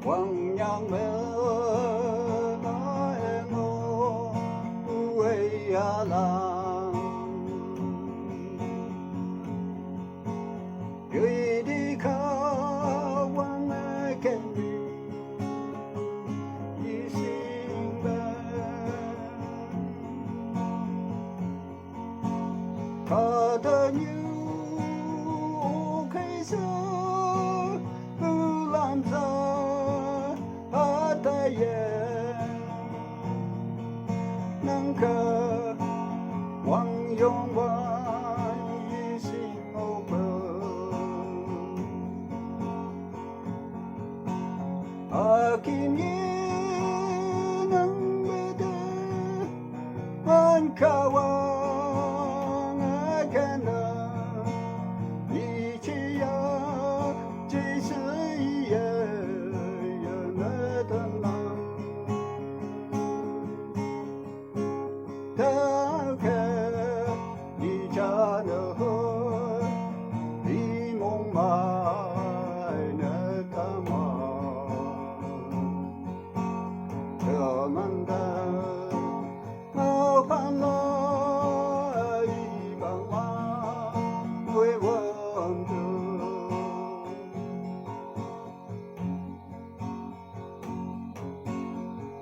弘扬门来我不为呀郎，愿的渴望来给你一心门，他的牛开始不让走。太阳能够望永望一心我们，啊，今夜能不得安靠望啊，看到一切要这是一样。打开你家的河，你梦买那个嘛，这么的好盼来一帮嘛为我的，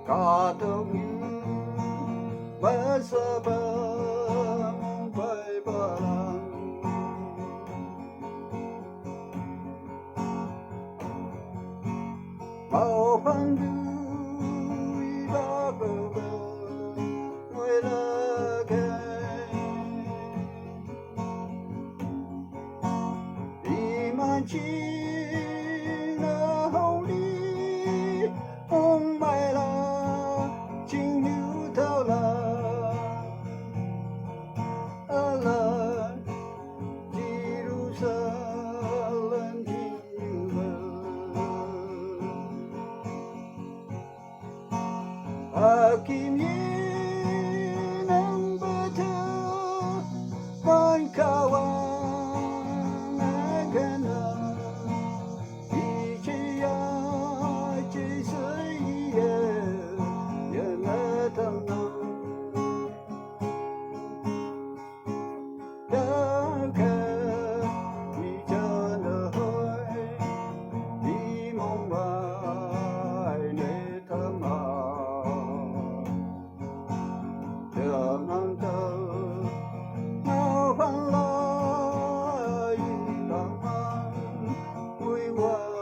嘎东雨。为什么梦会不冷？毛烦的一把哥哥为了给一满情的红里红白了金牛头了。啊，今夜能不得万靠望那个呢？一切呀，只是一夜也那等呢。打开你家的海，你梦外那他妈。这样的麻烦来一帮忙为我。